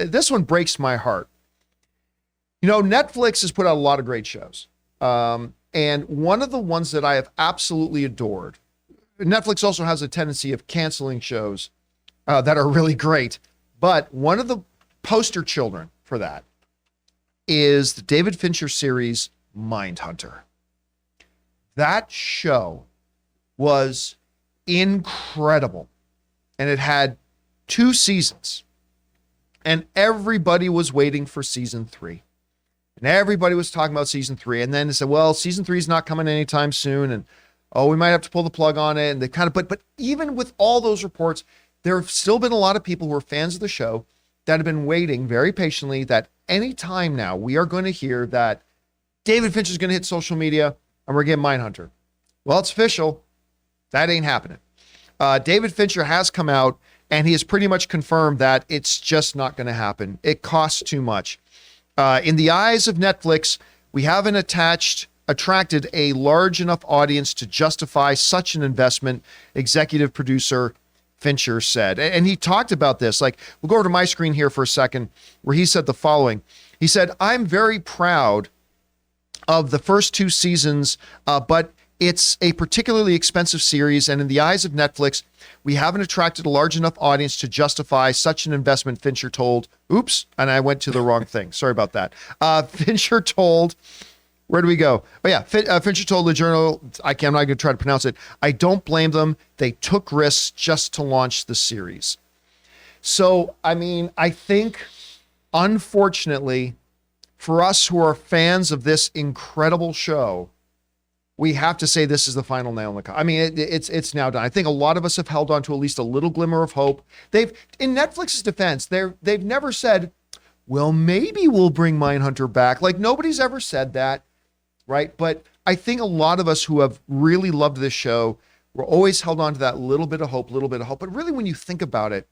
this one breaks my heart. Netflix has put out a lot of great shows. And one of the ones that I have absolutely adored, Netflix also has a tendency of canceling shows that are really great. But one of the poster children for that is the David Fincher series, Mindhunter. That show was incredible. And it had 2 seasons. And everybody was waiting for season 3. And everybody was talking about season 3. And then they said, well, season 3 is not coming anytime soon. And, we might have to pull the plug on it. And they but even with all those reports, there have still been a lot of people who are fans of the show that have been waiting very patiently that any time now we are going to hear that David Fincher is going to hit social media and we're getting Mindhunter. Well, it's official. That ain't happening. David Fincher has come out and he has pretty much confirmed that it's just not going to happen. It costs too much. In the eyes of Netflix, we haven't attracted a large enough audience to justify such an investment, executive producer Fincher said. And he talked about this. Like, we'll go over to my screen here for a second, where he said the following. He said, I'm very proud of the first 2 seasons, but it's a particularly expensive series, and in the eyes of Netflix, we haven't attracted a large enough audience to justify such an investment, Fincher told. Oops, and I went to the wrong thing. Sorry about that. Fincher told, where do we go? Oh yeah, Fincher told the Journal, I'm not going to try to pronounce it, I don't blame them. They took risks just to launch the series. So, I think, unfortunately, for us who are fans of this incredible show, we have to say this is the final nail in the coffin. It's now done. I think a lot of us have held on to at least a little glimmer of hope. In Netflix's defense, they've never said, well, maybe we'll bring Mindhunter back. Like, nobody's ever said that, right? But I think a lot of us who have really loved this show, we're always held on to that little bit of hope. But really, when you think about it,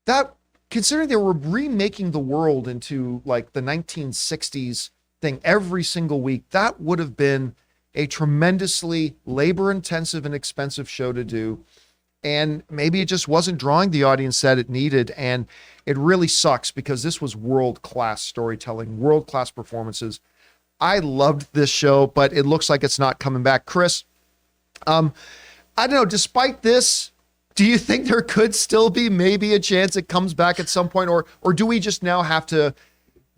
that, considering they were remaking the world into like the 1960s thing every single week, that would have been a tremendously labor-intensive and expensive show to do. And maybe it just wasn't drawing the audience that it needed. And it really sucks because this was world-class storytelling, world-class performances. I loved this show, but it looks like it's not coming back. Chris, I don't know, despite this, do you think there could still be maybe a chance it comes back at some point? Or do we just now have to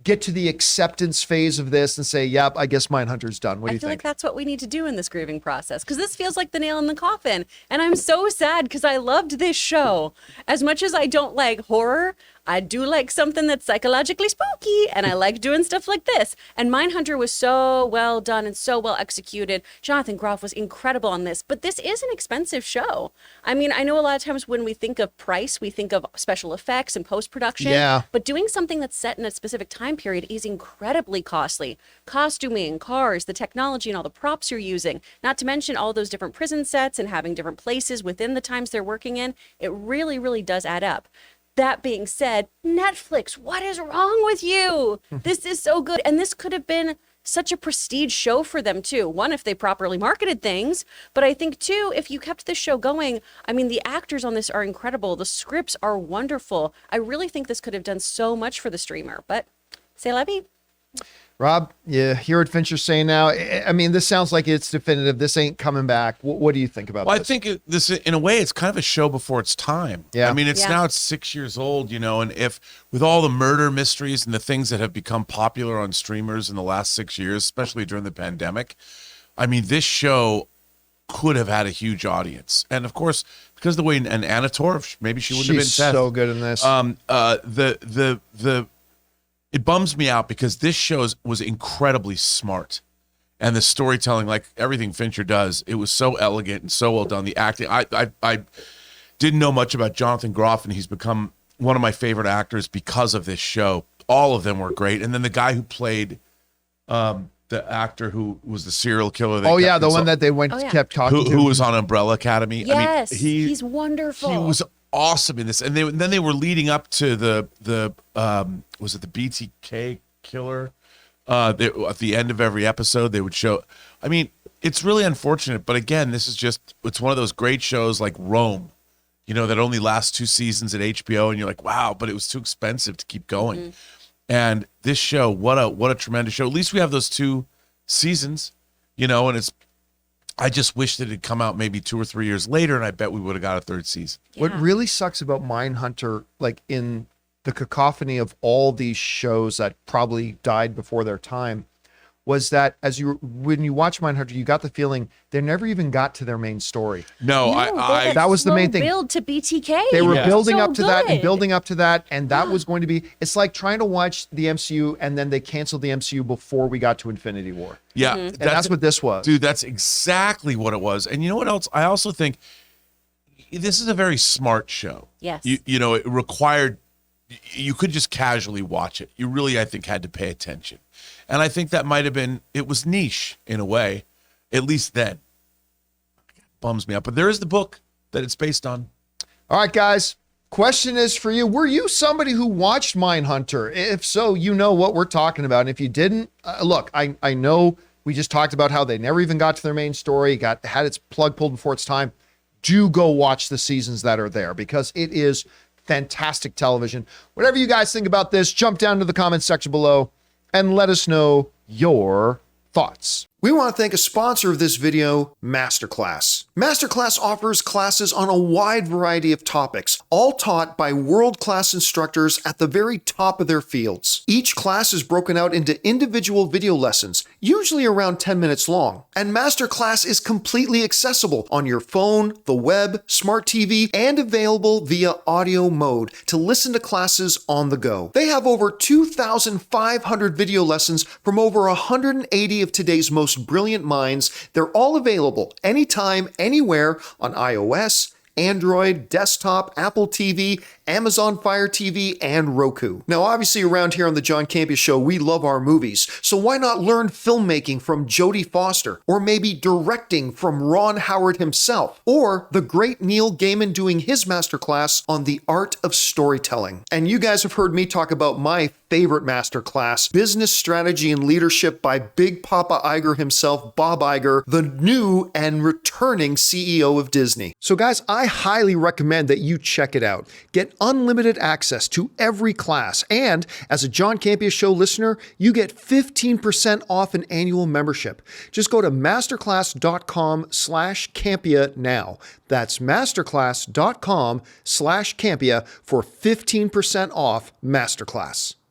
get to the acceptance phase of this and say, yep, I guess Mindhunter's done? What do you think? I feel like that's what we need to do in this grieving process, because this feels like the nail in the coffin. And I'm so sad because I loved this show. As much as I don't like horror, I do like something that's psychologically spooky, and I like doing stuff like this. And Mindhunter was so well done and so well executed. Jonathan Groff was incredible on this, but this is an expensive show. I know a lot of times when we think of price, we think of special effects and post-production. Yeah. But doing something that's set in a specific time period is incredibly costly. Costuming, cars, the technology, and all the props you're using, not to mention all those different prison sets and having different places within the times they're working in. It really, really does add up. That being said, Netflix, what is wrong with you? This is so good. And this could have been such a prestige show for them too. One, if they properly marketed things, but I think two, if you kept this show going, the actors on this are incredible. The scripts are wonderful. I really think this could have done so much for the streamer, but c'est la vie. Rob, you hear what Fincher's saying now? This sounds like it's definitive. This ain't coming back. What do you think about this? I think this, in a way, it's kind of a show before its time. Yeah. Now it's 6 years old, and if with all the murder mysteries and the things that have become popular on streamers in the last 6 years, especially during the pandemic, this show could have had a huge audience. And of course, because of the way, and Anna Torv, maybe she wouldn't have been Seth. So good in this. It bums me out because this show was incredibly smart, and the storytelling, like everything Fincher does, it was so elegant and so well done. The acting, I didn't know much about Jonathan Groff, and he's become one of my favorite actors because of this show. All of them were great, and then the guy who played the actor who was the serial killer. The one that they kept talking to, who was on Umbrella Academy. Yes, he's wonderful. He was awesome in this, and then they were leading up to the was it the BTK killer? At the end of every episode, they would show. It's really unfortunate, but again, it's one of those great shows like Rome, that only lasts 2 seasons at HBO, and you're like, wow, but it was too expensive to keep going. And this show, what a tremendous show. At least we have those 2 seasons, and I just wish that it had come out maybe 2 or 3 years later, and I bet we would have got a 3rd season. What really sucks about Mindhunter, like in the cacophony of all these shows that probably died before their time, was that when you watch Mindhunter, you got the feeling they never even got to their main story. No, that was the main thing. Build to BTK. They were building So up to that and good. building up to that, and that was going to be. It's like trying to watch the MCU and then they canceled the MCU before we got to Infinity War. Yeah, And that's what this was. Dude, that's exactly what it was. And you know what else? I also think this is a very smart show. Yes. It required, you could just casually watch it. You really, I think, had to pay attention. And I think that might have been, it was niche in a way, at least then. Bums me out. But there is the book that it's based on. All right, guys. Question is for you. Were you somebody who watched Mindhunter? If so, you know what we're talking about. And if you didn't, look, I know we just talked about how they never even got to their main story, had its plug pulled before its time. Do go watch the seasons that are there because it is fantastic television. Whatever you guys think about this, jump down to the comments section below and let us know your thoughts. We want to thank a sponsor of this video, MasterClass. MasterClass offers classes on a wide variety of topics, all taught by world-class instructors at the very top of their fields. Each class is broken out into individual video lessons, usually around 10 minutes long. And MasterClass is completely accessible on your phone, the web, smart TV, and available via audio mode to listen to classes on the go. They have over 2,500 video lessons from over 180 of today's most brilliant minds. They're all available anytime, anywhere on iOS, Android, desktop, Apple TV, Amazon Fire TV, and Roku. Now, obviously around here on the John Campea Show, we love our movies, so why not learn filmmaking from Jodie Foster, or maybe directing from Ron Howard himself, or the great Neil Gaiman doing his masterclass on the art of storytelling. And you guys have heard me talk about my favorite masterclass, Business Strategy and Leadership by Big Papa Iger himself, Bob Iger, the new and returning CEO of Disney. So guys, I highly recommend that you check it out. Get unlimited access to every class, and as a John Campea Show listener, you get 15% off an annual membership. Just go to masterclass.com/Campea now. That's masterclass.com/Campea for 15% off Masterclass.